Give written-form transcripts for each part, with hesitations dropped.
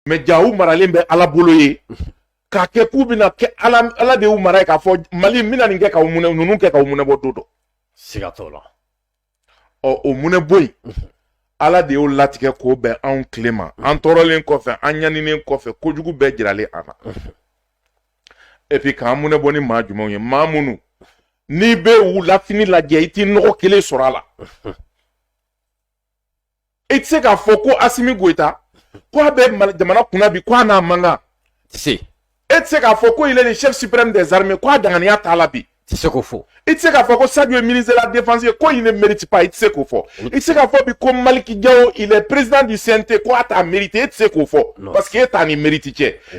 mais jaou maralen be ala boloye ka ke ku bina ke ala de u maray ka fo mali mina ninge ka umune nunu ke ka umune bododo sigatola o mune boy ala de o latike ko be an klema an torolen kofe an yaninen kofe kojugu be jirale ana et puis ka mune boni ma jumo ye ma munu ni be wu la fini la je iti no kele sorala et c'est ka foko Assimi Goïta ko be jamana kuna bi ko na manga si et c'est ka foko il est le chef suprême des armées ko dangania talabi c'est ce qu'il faut. Il sait qu'à fois Sadio est ministre de la Défense, quoi il ne mérite pas, il sait qu'il faut. Il sait qu'à fois comme Maliki Diao, il est président du CNT, quoi t'as mérité, il sait qu'il faut. Parce qu'il est un mérite.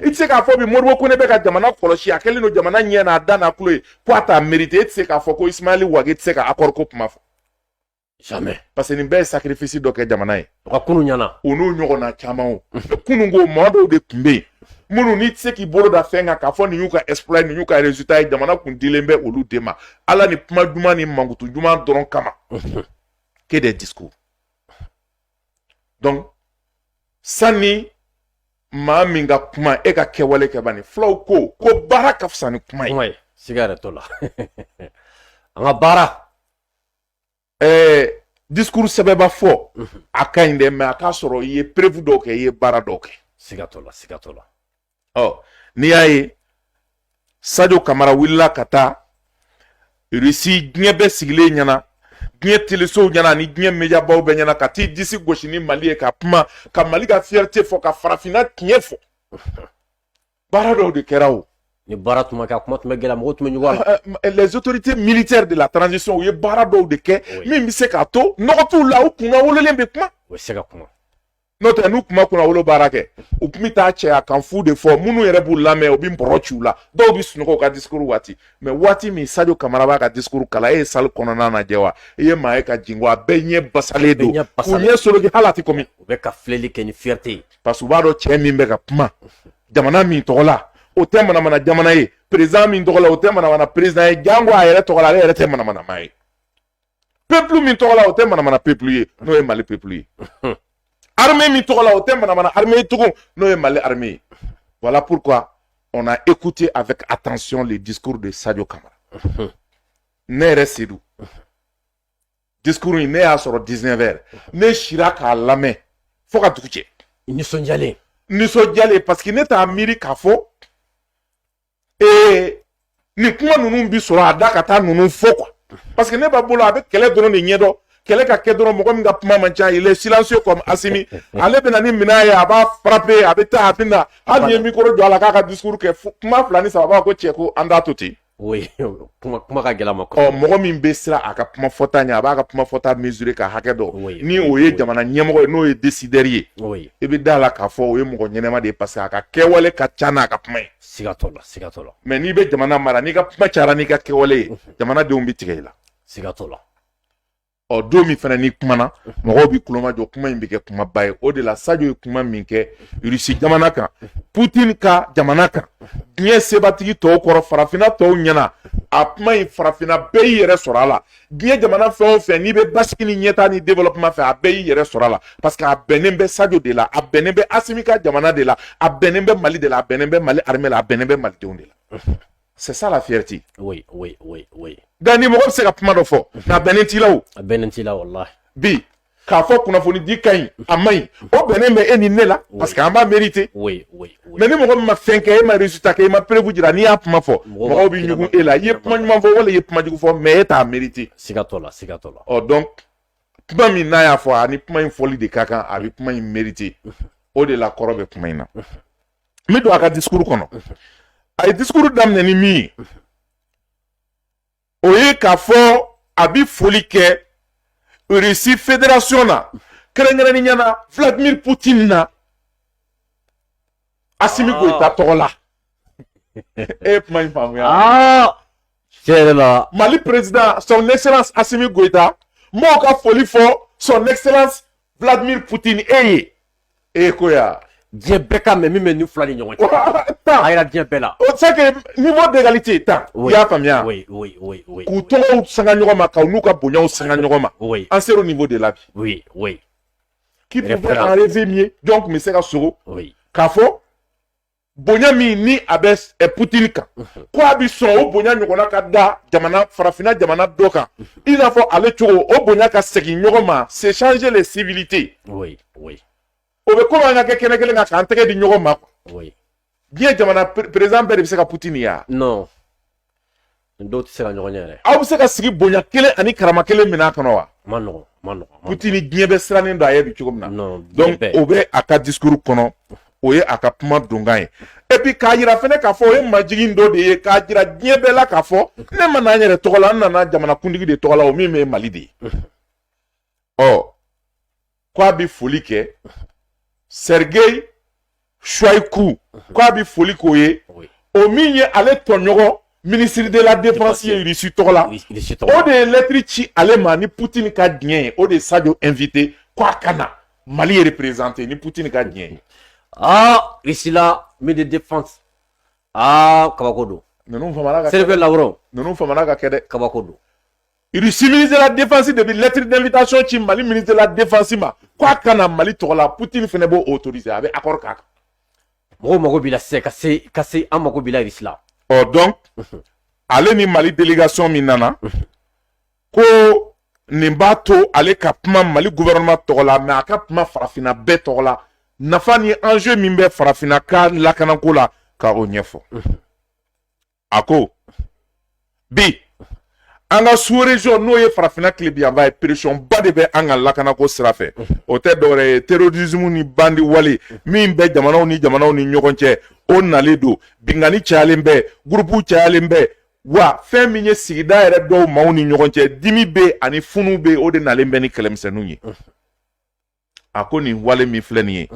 Il sait qu'à fois Morbo Konebe ka Jamana Koloshi, à quel no Jamana Nyana Dana Kloué, quoi t'as mérité, il sait qu'à fois Ismaël Ouagé, il sait qu'à accord coupe ma foi. Jamais. Parce que c'est une belle sacrifice d'Oké Jamana. Rakunu Nyana. Ono Nyona Chamao. Kunungo Modo de Kumbe. Munu ni tse ki bolo da fenga ka fo ni yuka exploit ni yuka résultat jamana kun dilembe olu dema ala ni kuma duma ni mangutu duma doron kama que des discours donc sani ma minga kuma e ka kewale ke bani flow ko baraka fsani kuma oui cigarette la anga bara discours sebeba fo akainde me aka soro ye prévu doke ye bara doke sigatola oh ni aye Sadio Kamara willa kata Russie gnyebe sigle nyana gnye teleso nyana ni gnye media baw be nyana kati disi goshini Mali ka puma ka Mali ka fierté fo ka farafina knyefo barado de kerao ni baratuma ka kuma tuma gela mo tuma nyuwa les autorités militaires de la transition ye barado de ke mi mbise ka to nokotu la u kuna wolo lembe kuma we sega kuma notre nous kuma kuna wolo barake u kumita che akan fu de fo munu yere bu lame obi mbrochu la do bi sunoko ka discours wati mais wati mi Sadio Kamara ba ka discours kala e sal konona na jewa e ma e ka jingwa benye basale do kunye solo gi halati komi be ka fleli ke ni fierté parce que bado che mi be ka puma jamana mi tola o tema na mana jamana e président mi tola o tema na mana président e jango a yere tola yere tema na mana mai peuple mi tola o tema na mana peuple no e Mali peuple armée mi tola o tema na mana armée tout no e Mali armée. Voilà pourquoi on a écouté avec attention les discours de Sadio Kamara. Nere Sidou. Discours ne a sur 19h. Ne Chirac à la main. Faut qu'à tout. Ils sont allés. Nous sommes allés parce qu'il n'est à Miri Kafo. Et nous pouvons nous bisora dakata nous faut quoi. Parce que n'est pas bon avec quel est donné les niedo. Quel est que donne mon gars puma mancha il est silencieux comme Assimi. Allez benani minaya aba frapper abeta apina. Ali micro de la kaka discours que puma flani ça va ko cheko anda toti. Oui, puma ka gela mako. Oh mo min besira aka puma fota nya aba ka puma fota mesurer ka hakedo. Ni oye jamana nyemo no e déciderier. Oui. E be dala ka fo oye mo nyenema de passer aka kewale ka chana ka puma. Sigatola. Mais ni be jamana mara ni ka puma chara ni ka kewale jamana de umbi tigela. Sigatola. O do mi fana ni kuma na mɔgɔw bi kuloma jɔ kuma in bɛ kɛ kuma ba ye o de la Sadio ye kuma min kɛ Russie jamana kan Poutine ka jamana kan diɲɛ sebatigi tɔw kɔrɔ farafina tɔw ɲɛna a kuma in farafina bɛɛ y'i yɛrɛ sɔrɔ a la diɲɛ jamana fɛn o fɛn n'i bɛ basigi ni ɲɛta ni développement fɛ a bɛɛ y'i yɛrɛ sɔrɔ a la parce que a bɛnnen bɛ Sadio de la a bɛnnen bɛ Assimi ka jamana de la a bɛnnen bɛ Mali de la a bɛnnen bɛ Mali armée la a bɛnnen bɛ malidenw de la c'est ça la fierté. Oui. Gani mɔgɔ bɛ se ka kuma dɔ fɔ nka bɛnnen t'i la o. A bɛnnen t'i la wallahi. Bi k'a fɔ kunnafoni di ka ɲi a man ɲi o bɛnnen bɛ e ni ne la parce que an b'a mérité. Oui. mais ni mɔgɔ min ma fɛn kɛ e ma résultat kɛ e ma prévu jira n'i y'a kuma fɔ mɔgɔw bɛ ɲugun e la i ye kuma ɲuman fɔ wala i ye kuma jugu fɔ mais e t'a mérité. Siga t'o la. ɔ donc kuma min n'a y'a fɔ ani kuma in fɔli de ka kan a bɛ kuma in mérité o de la kɔrɔ bɛ kuma in na. n bɛ don a ka discours kɔnɔ a ye discours daminɛ ni min ye o ye k'a fɔ a bɛ foli kɛ Russie fédération na kɛrɛnkɛrɛnnenya na Vladimir Poutine na Assimi Goïta tɔgɔ la e kuma in faamuya tiɲɛ la Mali président son excellence Assimi Goïta m'o ka foli fɔ son excellence Vladimir Poutine e ye ko ya diɲɛ bɛɛ ka mɛ min bɛ ni fila ni ɲɔgɔn cɛ a yira diɲɛ bɛɛ la o c'est que niveau d'égalité tan i y'a faamuya oui k'u tɔgɔw sanga ɲɔgɔn ma k'u n'u ka bonyaw sanga ɲɔgɔn ma an sera au niveau de la vie oui qui pouvait en rêver mieux donc mais c'est ka sogo k'a fɔ bonya min ni a bɛ Poutine kan ko a bɛ sɔn o bonya ɲɔgɔnna ka da farafinna jamana dɔ kan i n'a fɔ ale cogo o bonya ka segin ɲɔgɔn ma c'est changer les civilités oui oui o bɛ komi an ka kɛ kɛnɛ kelen kan k'an tɛgɛ di ɲɔgɔn ma oui diɲɛ jamana président bɛɛ de bɛ se ka Poutine ye wa non dɔw tɛ se ka ɲɔgɔn ɲɛ yɛrɛ aw bɛ se ka sigi bonya kelen ani karama kelen min a kɔnɔ wa ma nɔgɔn Poutine diɲɛ bɛ sirannen don a ye bi cogo min na non donc o bɛ a ka discours kɔnɔ o ye a ka kuma donkan ye et puis k'a yira fɛnɛ k'a fɔ o ye majigin dɔ de ye k'a jira diɲɛ bɛɛ la k'a fɔ ne ma na n yɛrɛ tɔgɔ la n nana jamanakuntigi de tɔgɔ la o min bɛ Mali de ye ɔ k'a bɛ foli kɛ Sergei Shoigu k'a bɛ foli k'o ye o min ye ale tɔɲɔgɔn ministre de la défense ye Russie tɔgɔ la o de ye lettre ci ale ma ni Poutine ka diɲɛ ye o de ye Sadio invité k'a ka na Mali ye représenté ni Poutine ka diɲɛ ye. Ah, Russie la ministre de défense kabako don ninnu famana ka Sergei Lavrov ninnu famana ka kɛ dɛ kabako don Russie ministre de la défense de bi lettre d'invitation ci Mali ministre de la défense ma k'a ka na Mali tɔgɔ la Poutine fɛnɛ b'o autoriser a bɛ accord k'a kan mɔgɔw mago b'i la sisan ka se an mago b'i la Russie la donc ale ni Mali délégation min nana ko nin b'a to ale ka kuma Mali gouvernement tɔgɔ la mais a ka kuma farafinna bɛɛ tɔgɔ la nafa ni enjeu min bɛ farafinna ka lakanako la ka o ɲɛfɔ a ko bi an ka sous-région n'o ye farafinna tilebiyanba ye pression ba de bɛ an ka lakanako sira fɛ o tɛ dɔwɛrɛ ye terrorisme ni bandi wale min bɛ jamanaw ni ɲɔgɔn cɛ o nalen don bingani cayalen bɛ groupe cayalen bɛ wa fɛn min ye sigida yɛrɛ dɔw maaw ni ɲɔgɔn cɛ dimi bɛ ani funu bɛ o de nalen bɛ ni kɛlɛmisɛnninw ye a ko nin wale min filɛ nin ye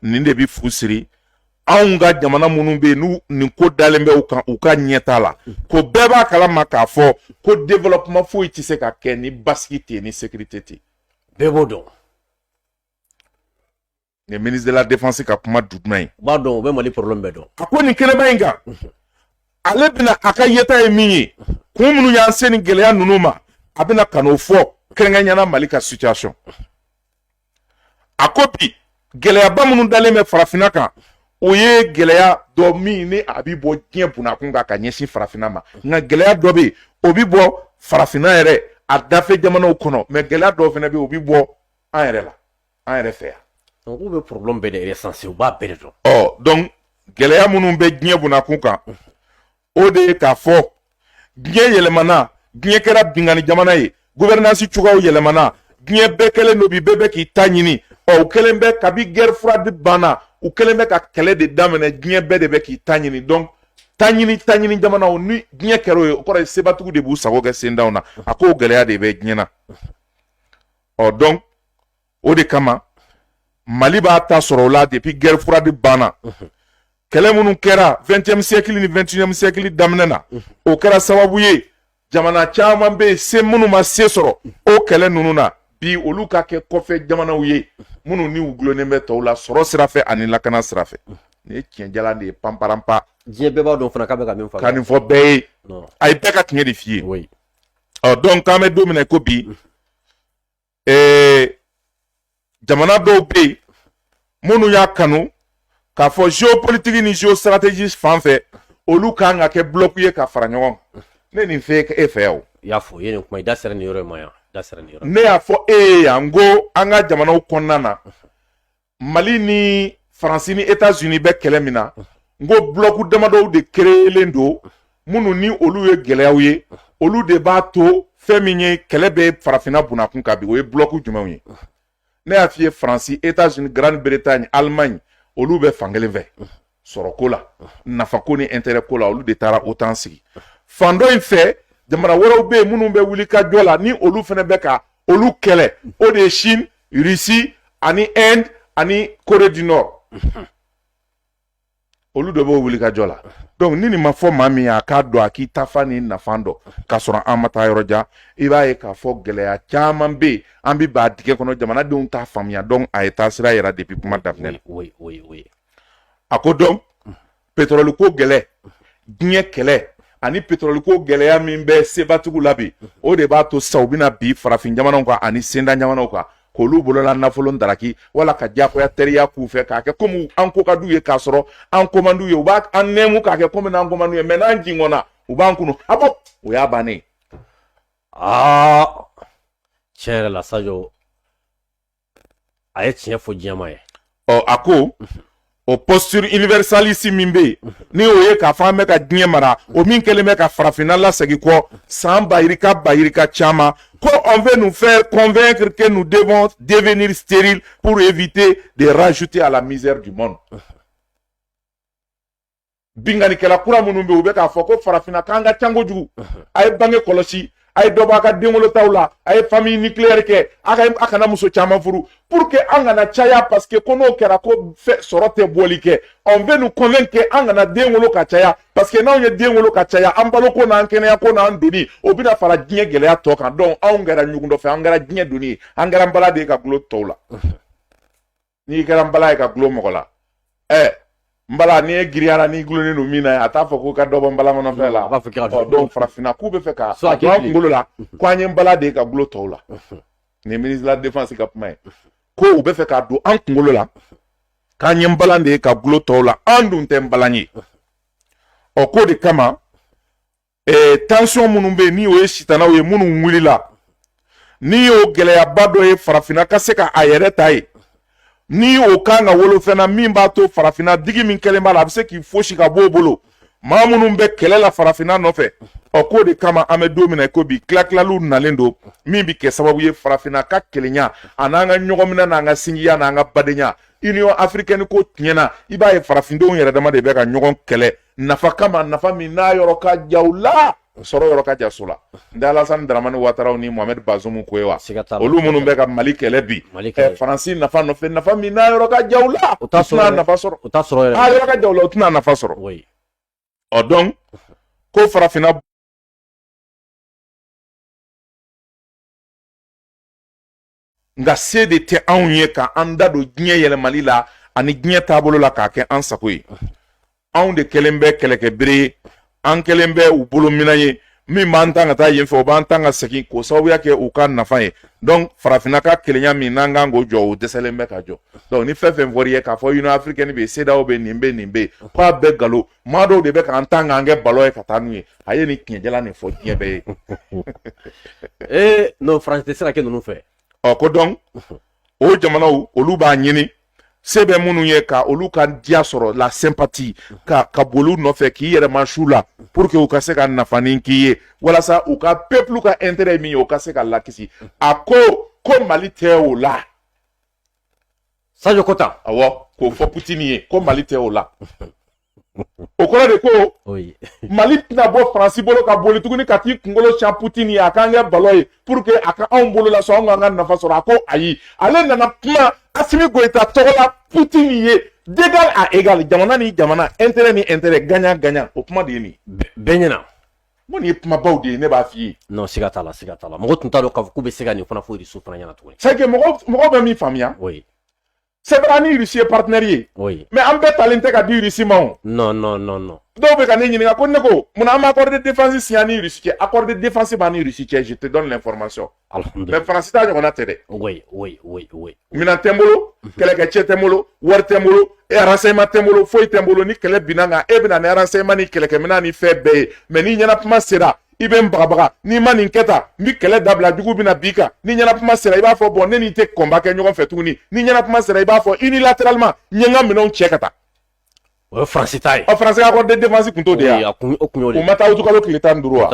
nin de bɛ fu siri anw ka jamana minnu bɛ yen n'u nin ko dalen bɛ u kan u ka ɲɛta la ko bɛɛ b'a kalama k'a fɔ ko développement foyi tɛ se ka kɛ ni basigi tɛ yen ni sécurité tɛ yen bɛɛ b'o dɔn nin ministre de la défense ka kuma duguman ye u b'a dɔn u bɛ Mali problème bɛɛ dɔn a ko nin kɛnɛba in kan ale bɛna a ka yeta ye min ye kun minnu y'an se nin gɛlɛya ninnu ma a bɛna ka n'o fɔ kɛrɛnkɛrɛnnenya Mali ka situation a ko bi gɛlɛyaba minnu dalen bɛ farafinna kan o ye gɛlɛya dɔ min ni a bɛ bɔ diɲɛ bunakun kan ka ɲɛsin farafinna ma nka gɛlɛya dɔ bɛ yen o bɛ bɔ farafinna yɛrɛ a dafe jamanaw kɔnɔ mais gɛlɛya dɔ fana bɛ yen o bɛ bɔ an yɛrɛ la an yɛrɛ fɛ yan. donc u bɛ problème bɛɛ de recensé u b'a bɛɛ de dɔn. donc gɛlɛya minnu bɛ diɲɛ bunakun kan o de ye k'a fɔ diɲɛ yɛlɛmana diɲɛ kɛra bingani jamana ye gouvernance cogoyaw yɛlɛmana diɲɛ bɛɛ kɛlen don bi bɛɛ bɛ k'i ta ɲini u kɛlen bɛ kabi guerre froide banna u kɛlen bɛ ka kɛlɛ de daminɛ diɲɛ bɛɛ de bɛ k'i ta ɲini donc ta ɲini jamanaw ni diɲɛ kɛra o ye o kɔrɔ ye sebatigiw de b'u sago kɛ sendaw na a ko gɛlɛya de bɛ diɲɛ na donc o de kama Mali b'a ta sɔrɔ o la depuis guerre froide banna kɛlɛ minnu kɛra 20e siècle ni 21e siècle daminɛ na o kɛra sababu ye jamana caman bɛ yen se minnu ma se sɔrɔ o kɛlɛ ninnu na bi olu ka kɛ kɔfɛ jamanaw ye minnu ni u gulonnen bɛ tɔw la sɔrɔ sira fɛ ani lakana sira fɛ nin ye tiɲɛjalan de ye panparanpa diɲɛ bɛɛ b'a dɔn fana k'a bɛ ka min fɔ ka nin fɔ bɛɛ ye a ye bɛɛ ka tiɲɛ de f'i ye donc k'an bɛ don min na ko bi jamana dɔw bɛ yen minnu y'a kanu k'a fɔ géopolitique ni géostratégie fan fɛ olu kan ka kɛ bloc ye ka fara ɲɔgɔn kan ne nin fɛ e fɛ yan o. i y'a fɔ i ye nin kuma i da sera nin yɔrɔ in ma yan da sera nin yɔrɔ. ne y'a fɔ e ye yan n ko an ka jamanaw kɔnɔna na Mali ni Faransi ni États-Unis bɛ kɛlɛ min na n ko bloc damadɔw de créelen don minnu ni olu ye gɛlɛyaw ye olu de b'a to fɛn min ye kɛlɛ bɛ farafinna bunakun kan bi o ye bloc jumɛnw ye. ne y'a f'i ye Faransi États-Unis Grande-Bretagne Allemagne olu bɛ fankelen fɛ sɔrɔko la nafako ni intérêt ko la olu de taara OTAN sigi fan dɔ in fɛ jamana wɛrɛw bɛ yen minnu bɛ wuli ka jɔ la ni olu fana bɛ ka olu kɛlɛ o de ye Chine Russie ani Inde ani Corée du Nord olu de b'o wuli ka jɔ la donc ni nin ma fɔ maa min ye a k'a dɔn a k'i ta fa ni nafa dɔn k'a sɔrɔ an ma taa yɔrɔ jan i b'a ye k'a fɔ gɛlɛya caman bɛ yen an bɛ b'a dingɛ kɔnɔ jamanadenw t'a faamuya donc a ye taa sira yɛrɛ depuis kuma daminɛ la a ko donc pétrole ko gɛlɛ diɲɛ kɛlɛ ani pétrole ko gɛlɛya min bɛ sebatigiw la bi o de b'a to sisan u bɛna bi farafin jamanaw kan ani senda jamanaw kan k'olu bolola nafolo daraki wala ka diyagoya teriya k'u fɛ k'a kɛ komi an ko ka d'u ye k'a sɔrɔ an ko man d'u ye u b'a an nɛmu k'a kɛ komi n'an ko man d'u ye mais n'an jingɔnna u b'an kunu habo o y'a bannen. tiɲɛ yɛrɛ la Sadio a ye tiɲɛ fɔ diɲɛ ma ye. a ko o posture universaliste min bɛ yen ni o ye k'a fɔ an bɛ ka diɲɛ mara o min kɛlen bɛ ka farafinna lasegin kɔ san bayirika caman ko on veut nous faire convaincre que nous devons devenir stériles pour éviter de rajouter à la misère du monde. binganikɛla kura minnu bɛ yen u bɛ k'a fɔ ko farafinna k'an ka ca kojugu a ye bange kɔlɔsi a ye dɔ bɔ a ka denwolotaw la a ye famille nucléaire kɛ a kana muso caman furu pour que an kana caya parce que ko n'o kɛra ko sɔrɔ tɛ bɔli kɛ on veut nous convaincre que an kana den wolo ka caya parce que n'anw ye den wolo ka caya an balo ko n'an kɛnɛya ko n'an doni o bɛna fara diɲɛ gɛlɛya tɔ kan donc anw kɛra ɲugun dɔ fɛ an kɛra diɲɛ doni ye an kɛra n bala de ye ka gulo tɔw la n'i kɛra n bala ye ka gulo mɔgɔ la mbala ni e giriyara ni gulonen don min na a t'a fɔ ko ka dɔ bɔ n bala nɔfɛ la donc farafinna k'u bɛ fɛ ka don an kunkolo la ko an ye n bala de ye ka gulo tɔw la nin ministre de la défense ka kuma ye ko u bɛ fɛ ka don an kunkolo la k'an ye n bala de ye ka gulo tɔw la an dun tɛ n bala ye k'o de kama tension minnu bɛ yen ni o ye sitanaw ye minnu wulila ni y'o gɛlɛyaba dɔ ye farafinna ka se ka a yɛrɛ ta ye ni o kan ka wolo fɛnɛ min b'a to farafinna digi min kɛlen b'a la a bɛ se k'i fosi ka bɔ o bolo maa minnu bɛ kɛlɛ la farafinna nɔfɛ k'o de kama an bɛ don min na ko bi tilatilaliw nalen don min bɛ kɛ sababu ye farafinna ka kelenya a n'an ka ɲɔgɔnminɛ n'an ka sinjiya n'an ka badenya union africaine ko tiɲɛna i b'a ye farafindenw yɛrɛ dama de bɛ ka ɲɔgɔn kɛlɛ nafa kama nafa min n'a yɔrɔ ka jan u la sɔrɔ yɔrɔ ka jan so la n tɛ Alasani Daramani Ouattara ni Mohamed Bazoum ko ye wa olu minnu bɛ ka Mali kɛlɛ bi Faransi nafa nɔfɛ nafa min n'a yɔrɔ ka jan u la u tɛna nafa sɔrɔ yɔrɔ ka jan u la u tɛna nafa sɔrɔ donc ko farafinna nka se de tɛ anw ye ka an da don diɲɛ yɛlɛmali la ani diɲɛ taabolo la k'a kɛ an sago ye anw de kɛlen bɛ kɛlɛkɛbere ye an kɛlen bɛ u bolo minan ye min b'an tan ka taa yen fɛ o b'an tan ka segin k'o sababuya kɛ u ka nafa ye donc farafinna ka kelenya min n'an kan k'o jɔ o dɛsɛlen bɛ ka jɔ donc ni fɛn fɛn fɔr'i ye k'a fɔ union africaine bɛ yen CEDEAO bɛ nin bɛ nin bɛ yen k'a bɛɛ nkalon maa dɔw de bɛ k'an tan k'an kɛ balo ye ka taa n'u ye a ye nin tiɲɛjala nin fɔ diɲɛ bɛɛ ye. non Faransi tɛ se ka kɛ ninnu fɛ. ko donc o jamanaw olu b'a ɲini se bɛ minnu ye ka olu ka diya sɔrɔ la sympathie ka boli nɔfɛ k'i yɛrɛma su la pour que u ka se ka nafanin k'i ye walasa u ka peuple ka intérêt min ye o ka se ka lakisi a ko Mali tɛ o la. Sadio Kota awɔ k'o fɔ Poutine ye ko Mali tɛ o la o kɔrɔ de ko Mali tɛna bɔ Faransi bolo ka boli tuguni ka t'i kunkolo siɲɛ Poutine ye a k'an kɛ balo ye pour que a ka anw bolo la sɔn anw k'an ka nafa sɔrɔ a ko ayi ale nana kuma Assimi Goïta tɔgɔ la Poutine ye d'égal à égal jamana ni jamana intérêt ni intérêt gagnant o kuma de ye nin bɛɛ ɲɛna mo nin ye kumabaw de ye ne b'a f'i ye non siga t'a la mɔgɔ tun t'a dɔn k'a fɔ k'u bɛ se ka nin fana fɔ Irisiw fana ɲɛna tuguni c'est que mɔgɔ bɛ min faamuya c'est vrai ni Irisi ye partenaire ye mais an bɛɛ talen tɛ ka di Irisi ma o non dɔw bɛ ka ne ɲininka ko ne ko mun na an ma accord de défense signé ni Irisi cɛ accord de défense b'an ni Irisi cɛ je te donne l'information mais Faransi t'a ɲɔgɔnna tɛ dɛ minɛn tɛ n bolo kɛlɛkɛcɛ tɛ n bolo wari tɛ n bolo renseignement tɛ n bolo foyi tɛ n bolo ni kɛlɛ binna kan e bɛna ni renseignement ni kɛlɛkɛminɛn ni fɛn bɛɛ ye mais ni ɲɛnakuma sera i bɛ n bagabaga n'i ma nin kɛ tan n bɛ kɛlɛ dabila jugu bɛna b'i kan ni ɲɛnakuma sera i b'a fɔ bon ne n'i tɛ combat kɛ ɲɔgɔn fɛ tuguni ni ɲɛnakuma sera i b'a fɔ unilatéralement n ye n ka minɛnw cɛ ka taa o ye Faransi ta ye Faransi ka accord de défense kun t'o de ye o ma taa utukalo tile 15 wa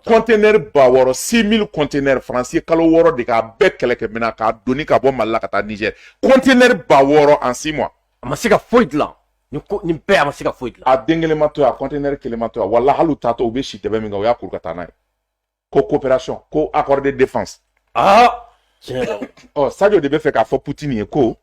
conteneur 6000 conteneur Faransi ye kalo 6 de k'a bɛɛ kɛlɛkɛminɛn k'a doni ka bɔ Mali la ka taa Niger conteneur 600 en 6 mois a ma se ka foyi dilan nin bɛɛ a ma se ka foyi dilan a den kelen ma to a conteneur kelen ma to a wala hali u taatɔ u bɛ si tɛbɛ min kan u y'a kuru ka taa n'a ye ko coopération ko accord de défense Sadio de bɛ fɛ k'a fɔ Poutine ye ko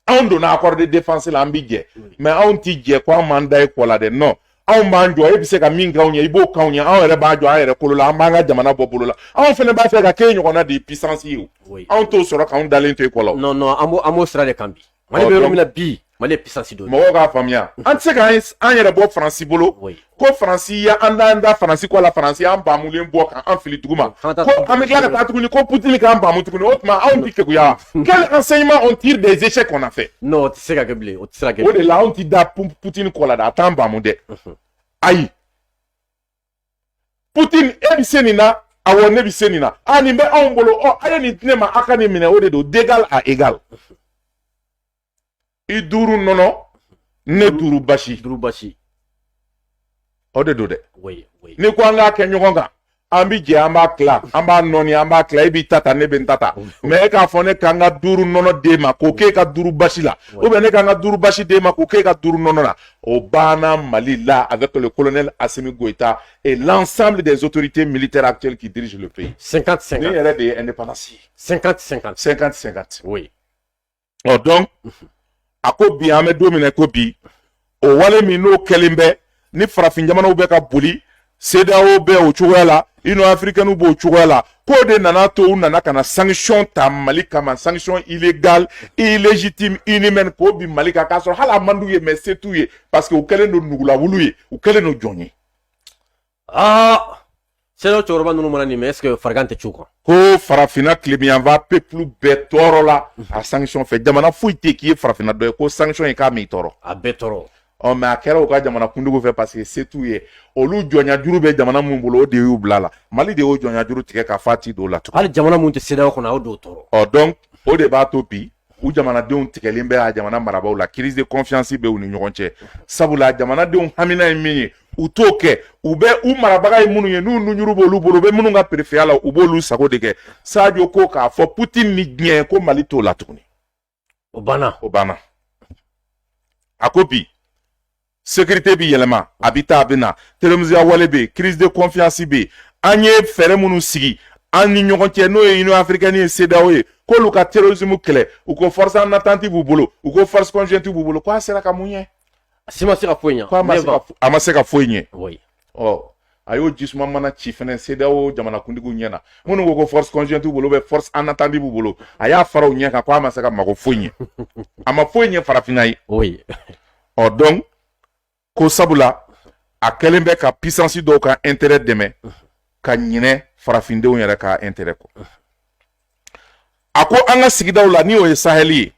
anw donna accord de défense la an bɛ jɛ mais anw ti jɛ ko an m'an da e kɔ la dɛ non anw b'an jɔ e bɛ se ka min k'anw ye i b'o k'anw ye anw yɛrɛ b'a jɔ an yɛrɛ kolo la an b'an ka jamana bɔ bolo la anw fana b'a fɛ ka k'e ɲɔgɔnna de ye puissance ye o anw t'o sɔrɔ k'anw dalen to e kɔ la non an b'o sira de kan bi Mali bɛ yɔrɔ min na bi Mali ye puissance dɔ ye. Mɔgɔw k'a faamuya. An tɛ se k'an yɛrɛ bɔ Faransi bolo. Oui. Ko Faransi ya an da Faransi ko la Faransi y'an baamulen bɔ k'an fili duguma. Ko an bɛ tila ka taa tuguni ko Poutine k'an baamu tuguni o tuma anw tɛ keguya. Quel enseignement on tire des échecs qu'on a fait? Non, o tɛ se ka kɛ bilen, o tɛ se ka kɛ. O de la anw tɛ da Poutine kɔ la dɛ a t'an baamu dɛ. Ayi. Poutine e bɛ se nin na awɔ ne bɛ se nin na. Nin bɛ anw bolo a ye nin di ne ma a ka nin minɛ o de don d'égal à égal. I duuru nɔnɔ ne duuru basi. Duuru basi. O de don dɛ. Oui, oui. Ni ko an k'a kɛ ɲɔgɔn kan an bi jɛ an b'a tila an b'a nɔni an b'a tila e b'i ta ta ne bɛ n ta ta mais e k'a fɔ ne k'an ka duuru nɔnɔ d'e ma k'o k'e ka duuru basi la ou bien ne k'an ka duuru basi d'e ma k'o k'e ka duuru nɔnɔ la o banna Mali la avec le colonel Assimi Goïta et l'ensemble des autorités militaires actuelles qui dirigent le pays. 50-50. Ni yɛrɛ de ye indépendance ye. 50-50. 50-50. Oui. Donc a ko bi an bɛ don min na ko bi o wale min n'o kɛlen bɛ ni farafin jamanaw bɛ ka boli CEDEAO bɛ o cogoya la Union africaine b'o cogoya la k'o de nana to u nana ka na sanction ta Mali kama sanction illégale illégitime inhumaine k'o bi Mali kan k'a sɔrɔ hali a man d'u ye mais se t'u ye parce que u kɛlen don nugulawulu ye u kɛlen don jɔn ye. CEDEAO cɛkɔrɔba ninnu mana nin mais est-ce que farigan tɛ c'u kan? Ko farafinna tilebiyanfa peuple bɛɛ tɔɔrɔ la a sanction fɛ jamana foyi tɛ k'i ye farafinna dɔ ye ko sanction in k'a m'i tɔɔrɔ. A bɛɛ tɔɔrɔ. Mais a kɛra u ka jamana kuntigiw fɛ parce que se t'u ye olu jɔnya juru bɛ jamana mun bolo o de y'u bila la Mali de y'o jɔnya juru tigɛ ka fa ti don la tugun. Hali jamana mun tɛ CEDEAO kɔnɔ o d'o tɔɔrɔ. Donc o de b'a to bi u jamanadenw tigɛlen bɛ a jamana marabaaw la crise de confiance bɛ u ni ɲɔgɔn cɛ sabula jamanadenw hamina ye min ye u t'o kɛ u bɛ u marabaga ye minnu ye n'u nujuru b'olu bolo u bɛ minnu ka perifeya la u b'olu sago de kɛ Sadio ko k'a fɔ Poutine ni diɲɛ ko Mali t'o la tuguni. O banna. O banna. A ko bi sécurité bi yɛlɛma a bi taa a bɛ na terrorisme wale bɛ yen crise de confiance bɛ yen an ye fɛɛrɛ minnu sigi an ni ɲɔgɔn cɛ n'o ye Union africaine ye CEDEAO ye k'olu ka terrorisme kɛlɛ u ko force en attente b'u bolo u ko force conjointe b'u bolo ko a sera ka mun ɲɛ. A si ma se ka foyi ɲɛ. Ko a ma se ka foyi ɲɛ. Oui. A y'o jisuma mana ci fɛnɛ CEDEAO jamanakuntigiw ɲɛ na minnu ko ko force conjointe b'u bolo force en attente b'u bolo a y'a fara o ɲɛ kan ko a ma se ka mago foyi ɲɛ a ma foyi ɲɛ farafinna ye. Oui. Donc ko sabula a kɛlen bɛ ka puissance dɔw ka intérêt dɛmɛ ka ɲinɛ farafindenw yɛrɛ ka intérêt kɔ. A ko an ka sigidaw la ni o ye Sahel ye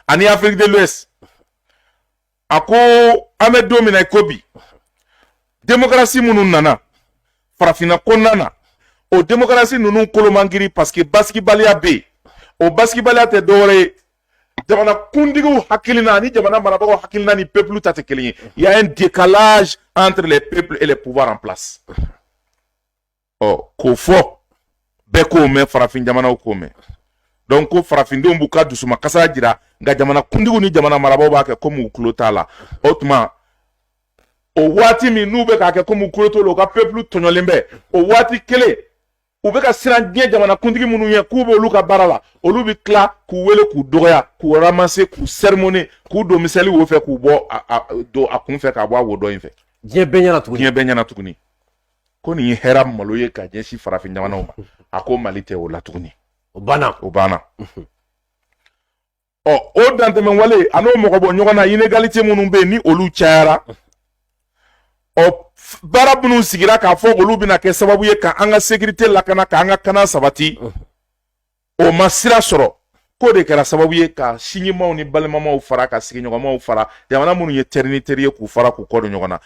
ani Afrique de l'Ouest a ko an bɛ don min na ko bi démocratie minnu nana farafinna kɔnɔna na o démocratie ninnu kolomangiri parce que basigibaliya bɛ yen o basigibaliya tɛ dɔwɛrɛ ye jamana kuntigiw hakilina ani jamana marabagaw hakilina ni peuple ta tɛ kelen ye il y a un décalage entre les peuples et les pouvoirs en place. K'o fɔ bɛɛ k'o mɛn farafin jamanaw k'o mɛn donc ko farafindenw b'u ka dusuma kasa jira nka jamana kuntigiw ni jamana marabagaw b'a kɛ komi u tulo t'a la o tuma o waati min n'u bɛ k'a kɛ komi u tulo t'o la u ka peuple tɔɲɔlen bɛ o waati kelen u bɛ ka siran diɲɛ jamana kuntigi minnu ye k'u bɛ olu ka baara la olu bɛ tila k'u wele k'u dɔgɔya k'u ramasser k'u sermonner k'u don misɛli wo fɛ k'u bɔ don a kun fɛ k'a bɔ a wo dɔ in fɛ. Diɲɛ bɛɛ ɲɛna tuguni. Diɲɛ bɛɛ ɲɛna tuguni ko nin ye hɛrɛ malo ye ka ɲɛsin farafin jamanaw ma a ko Mali tɛ o la tuguni. O banna. O banna. O dantɛmɛ wale a n'o mɔgɔ bɔ ɲɔgɔn na inégalité minnu bɛ yen ni olu cayara baara minnu sigira k'a fɔ olu bɛna kɛ sababu ye ka an ka sécurité lakana ka an ka kana sabati o ma sira sɔrɔ k'o de kɛra sababu ye ka sinjimaw ni balimamaw fara ka sigiɲɔgɔnmaw fara jamana minnu ye teri ni teri ye k'u fara k'u kɔ don ɲɔgɔn na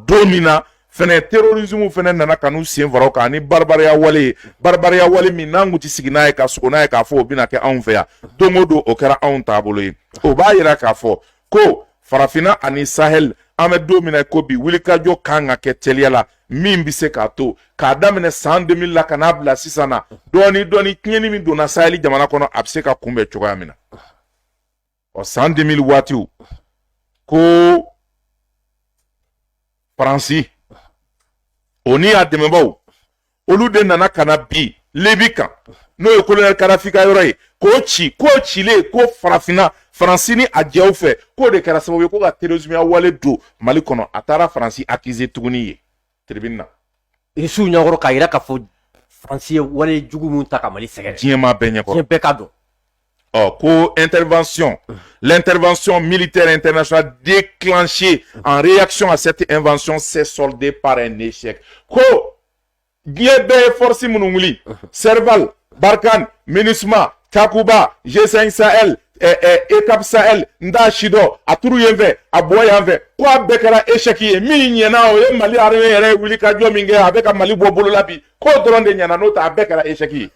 don min na fɛnɛ terrorisme fɛnɛ nana ka n'u sen fara o kan ni barabariya wale min n'an kun tɛ sigi n'a ye ka sogo n'a ye k'a fɔ o bɛna kɛ anw fɛ yan don o don o kɛra anw taabolo ye o b'a yira k'a fɔ ko farafinna ani Sahel an bɛ don min na ko bi wulikajɔ kan ka kɛ teliya la min bɛ se k'a to k'a daminɛ san 2000 la ka n'a bila sisan na dɔɔni tiɲɛni min donna Sahel jamana kɔnɔ a bɛ se ka kunbɛn cogoya min na san 2000 waatiw ko Faransi o ni a dɛmɛbaw olu de nana ka na bi Libi kan n'o ye colonel Kadafi ka yɔrɔ ye k'o cilen ko farafinna Faransi ni a jɛw fɛ k'o de kɛra sababu ye ko ka terrorisme wale don Mali kɔnɔ a taara Faransi accuser tuguni ye tribune na. Irisiw ɲɛkɔrɔ k'a yira k'a fɔ Faransi ye wale jugu mun ta ka Mali sɛgɛrɛ. Diɲɛ maa bɛɛ ɲɛkɔrɔ. Diɲɛ bɛɛ ka dɔn. L'intervention militaire internationale déclenchée en réaction à cette invention s'est soldée par un échec. Ko Guébe force Mounouli, Serval, Barkhane, MINUSMA, Takuba, G5 Sahel, ECAP Sahel, Nda Shido, Aturu Yenve, Aboyanve, Kwa Bekara Echeki, Minyana, Mali Arme, Wilika Jomingue, avec un Mali Bobolabi, Ko Dronde Nyananota, à Bekara Echeki.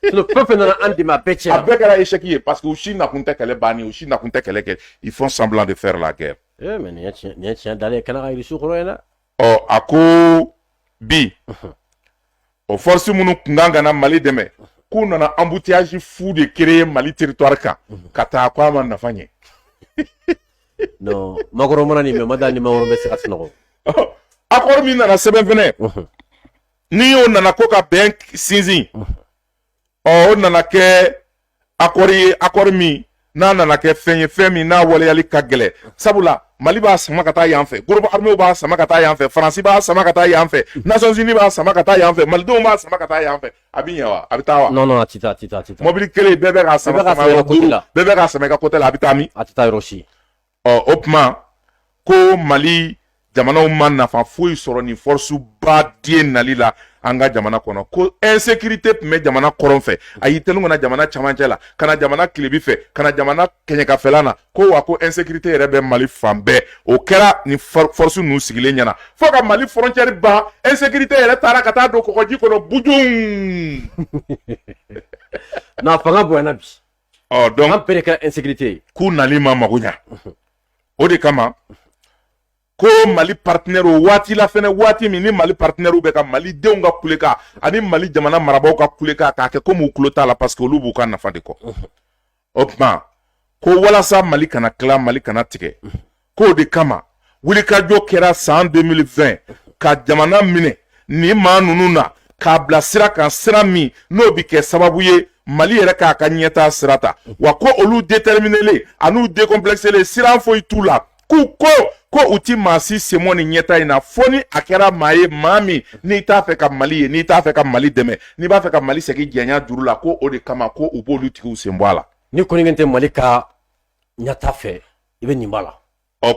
Le peuple n'a pas de ma pêche. À Bekara Echeki, parce que Ushi n'a compté qu'elle est bannie, Ushi n'a compté qu'elle est, ils font semblant de faire la guerre. Eh, mais il y a un d'aller Canara et le Soukroena. Oh, Ako Bi. O force munu kunganga na Mali deme. Kuna na embouteillage fou de créer Mali territoire ka. Kata kwa man na fanye. Non, magoro monani me madani ma won be se katno. Accord mi na seben vene. Ni on na koka bank sinzi. O na ke accord mi na ke fenye femi na wale yali kagele. Sabula Mali ba sama kata yanfe. Groupe armé ba sama kata yanfe. France ba sama kata yanfe. Nations Unies ba sama kata yanfe. Maldo ba sama kata yanfe. Abinyawa, abitawa. Non, atita. Mobile kele bebe ga sama kata. Bebe ga sama ka kote la abitami. Atita Hiroshi. Opma ko Mali jamana man na fa foyi soro ni force ba die nali la anga jamana kono ko insécurité me jamana koron fe ayi tenu na jamana chamanchela kana jamana klibi fe kana jamana kenya ka felana ko wa ko insécurité rebe Mali fambe o kera ni force nu sigile nyana fo ka Mali frontière ba insécurité re tara kata do ko ji kono bujum na fanga boyana bi donc ampere ka insécurité ku nali ma magunya o de kama ko Mali partenaire wati la fene wati mi ni Mali partenaire be ka Mali denw ka kuleka ani Mali jamana marabaw ka kuleka ka ke comme kulota la parce que olu bu ka nafa de ko opma ko wala sa Mali kana kla Mali kana tike ko de kama wuli ka jo kera san 2020 ka jamana mine ni ma nununa ka bla sira kan sira mi no bi ke sababu ye Mali yɛrɛ k'a ka ɲɛtaa sira ta wa ko olu déterminele anu décomplexele sira foyi t'u la k'u ko u ti maa si semo ni ɲɛta in na fo ni a kɛra maa ye maa min n'i t'a fɛ ka Mali ye n'i t'a fɛ ka Mali dɛmɛ n'i b'a fɛ ka Mali segin jɛnya juru la ko o de kama ko u b'olu tigiw sen bɔ a la ni kɔni tɛ Mali ka ɲɛta fɛ i bɛ nin b'a la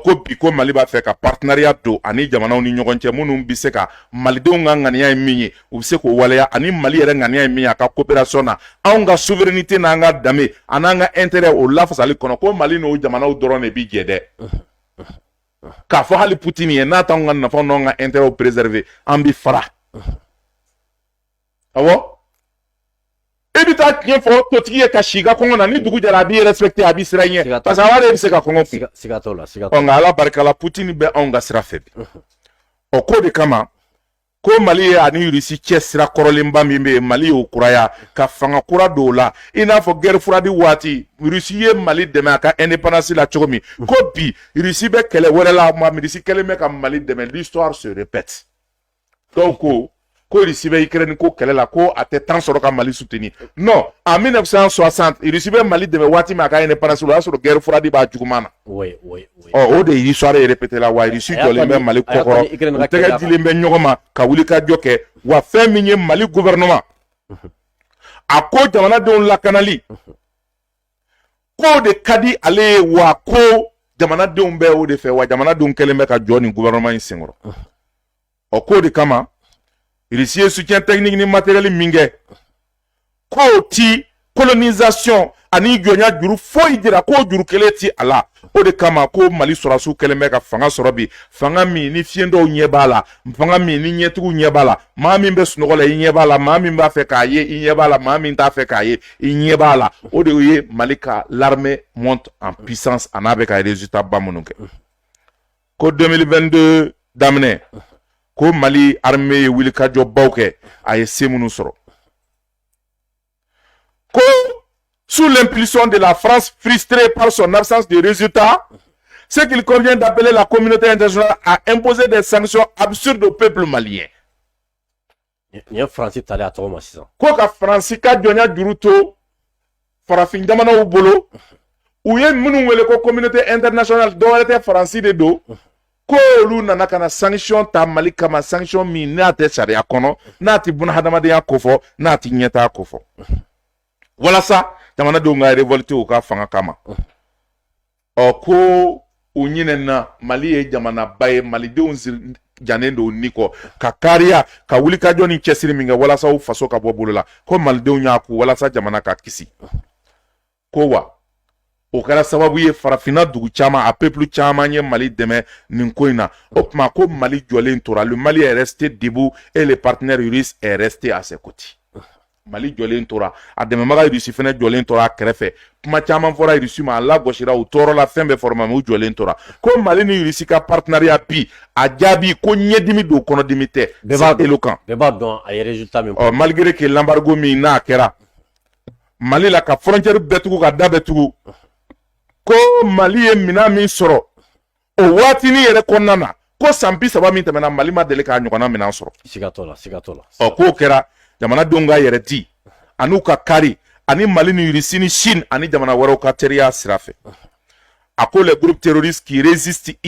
ko bi ko Mali b'a fɛ ka partenariat don ani jamanaw ni ɲɔgɔn cɛ minnu bɛ se ka malidenw ka ŋaniya ye min ye u bɛ se k'o waleya ani Mali yɛrɛ ŋaniya ye min ye a ka coopération na anw ka souveraineté n'an ka danbe a n'an ka intérêt o lafasali kɔnɔ ko Mali n'o jamanaw dɔrɔn de bi jɛ dɛ k'a fɔ hali Poutine ye n'a t'anw ka nafa n'anw ka intérêt préserver an bi fara awɔ e bɛ taa tiɲɛ fɔ totigi ye ka si ka kɔngɔ na ni dugu jɛra a b'i respecté a b'i sira ɲɛ parce que a b'a de bɛ se ka kɔngɔ kun siga t'o la nka Ala barika la Poutine bɛ anw ka sira fɛ bi ko de kama ko Mali ye ani Russie cɛ sira kɔrɔlenba min bɛ yen Mali y'o kuraya ka fanga kura don o la i n'a fɔ guerre froide waati Russie ye Mali dɛmɛ a ka indépendance la cogo min ko bi Russie bɛ kɛlɛ wɛrɛ la Russie kɛlen bɛ ka Mali dɛmɛ l'histoire se répète donc ko Russie bɛ Ukraine ko kɛlɛ la ko a tɛ temps sɔrɔ ka Mali soutenir non en 1960 Russie bɛ Mali dɛmɛ waati min a ka indépendance la o y'a sɔrɔ guerre froide b'a juguman na o de ye histoire ye répété la wa Russie jɔlen bɛ Mali kɔkɔrɔ u tɛgɛ dilen bɛ ɲɔgɔn ma ka wuli ka jɔ kɛ wa fɛn min ye Mali gouvernement a ko jamanadenw lakanali ko de ka di ale ye wa ko jamanadenw bɛ o de fɛ wa jamanadenw kɛlen bɛ ka jɔ nin gouvernement in senkɔrɔ ko de kama Russie ye soutien technique ni matériel min kɛ ko ti colonisation ani jɔnya juru foyi dira ko juru kelen ti a la o de kama ko Mali sɔrɔsiw kɛlen bɛ ka fanga sɔrɔ bi fanga min ni fiɲɛ dɔw ɲɛ b'a la fanga min ni ɲɛtigiw ɲɛ b'a la maa min bɛ sunɔgɔ la i ɲɛ b'a la maa min b'a fɛ k'a ye i ɲɛ b'a la maa min t'a fɛ k'a ye i ɲɛ b'a la o de ye Mali ka l'armée monte en puissance a n'a bɛ ka résultat ba minnu kɛ ko 2022 daminɛ ko Mali armée ye wuli ka jɔ baw kɛ a ye se minnu sɔrɔ ko sous l'impulsion de la France frustrée par son absence de résultats, ce qu'il convient d'appeler la communauté internationale à imposer des sanctions absurdes au peuple malien. Ni France tali a tɔgɔ ma sisan ko ka France ka jɔnya juru to farafin jamanaw bolo u ye minnu wele ko communauté internationale dɔwɛrɛ tɛ France de don ko olu nana kana sanction ta Mali kama sanction min n'a tɛ sariya kɔnɔ n'a tɛ bunahadamadenya ko fɔ n'a tɛ ɲɛtaa ko fɔ walasa jamana denw ka révolte u ka fanga kama ko u ɲinɛna Mali ye jamana ba ye malidenw janen do niko ka kariya ka wuli ka jɔ ni cɛsiri min kɛ walasa u faso ka bɔ bolo la ko malidenw y'a ku walasa jamana ka kisi ko wa o kɛra sababu ye farafina dugu caman a peuple caman ye Mali dɛmɛ nin ko in na o tuma ko Mali jɔlen tora le Mali est resté debout et le partenaire russe est resté à ses côtés Mali jɔlen tora a dɛmɛbaga Russie fɛnɛ jɔlen tora a kɛrɛfɛ kuma caman fɔra Russie ma a lagosira u tɔɔrɔ la fɛn bɛɛ fɔra u jɔlen tora ko Mali ni Russie ka partenariat bi a jaabi ko ɲɛdimi don kɔnɔdimi tɛ c'est éloquent bɛɛ b'a dɔn a ye résultat min malgré que l'embargo min n'a kɛra Mali la ka frontière bɛɛ tugu ka da bɛɛ tugu ko Mali ye mina min sɔrɔ o waatini yɛrɛ kɔnɔna na ko san 30 min tɛmɛna Mali ma deli k'a ɲɔgɔnna minan sɔrɔ siga t'o la k'o kɛra jamanadenw ka yɛrɛ di an'u ka kari ani Mali ni Russie ni Chine ani jamana wɛrɛw ka teriya sira fɛ a ko les groupes terroristes qui résistaient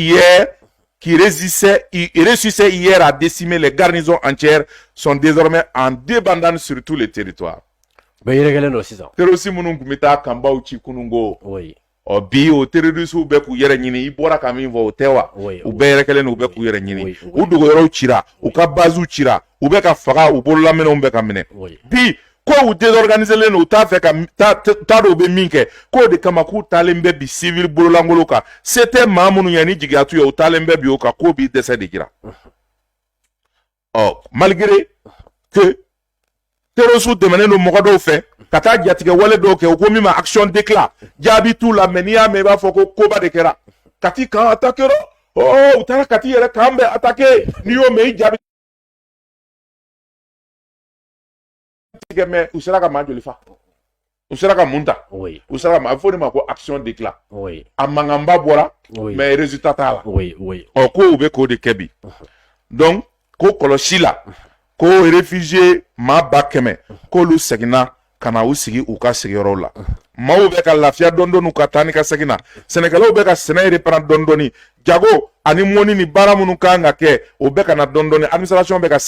hier à décimer les garnisons entières sont désormais en débandade sur tous les territoires bɛɛ yɛrɛkɛlen don sisan terroriste minnu tun bɛ taa kanbaw ci kunungo bi o terroriste bɛɛ k'u yɛrɛ ɲini i bɔra ka min fɔ o tɛ wa u bɛɛ yɛrɛkɛlen don u bɛɛ k'u yɛrɛ ɲini u dogoyɔrɔw cira u ka baziw cira u bɛ ka faga u bololaminɛw bɛ ka minɛ bi ko u désorganiselen don u t'a fɛ ka t'a dɔn u bɛ min kɛ k'o de kama k'u taalen bɛ bi civil bololangolo kan se tɛ maa minnu ye ni jigiyatu ye u taalen bɛ bi o kan k'o b'i dɛsɛ de jira malgré que terroriste dɛmɛnen don mɔgɔ dɔw fɛ ka taa jatigɛ wale dɔw kɛ u ko min ma action d'éclat jaabi t'u la mais n'i y'a mɛn i b'a fɔ ko koba de kɛra Kati kan attaqué u taara Kati yɛrɛ kan bɛ attaqué n'i y'o mɛn i jaabi mais u sera ka maa joli fa u sera ka mun ta u sera ka maa fɔ de ma ko action d'éclat a mankanba bɔra mais résultat t'a la ko u bɛ k'o de kɛ bi donc ko kɔlɔsi la ko réfugié maa 100,000 k'olu seginna ka na u sigi u ka sigiyɔrɔw la maaw bɛ ka lafiya dɔɔni ka taa ni ka segin na sɛnɛkɛlaw bɛ ka sɛnɛ reprendre dɔɔni jago ani mɔni ni baara minnu kan ka kɛ o bɛ ka na dɔɔni administration bɛ ka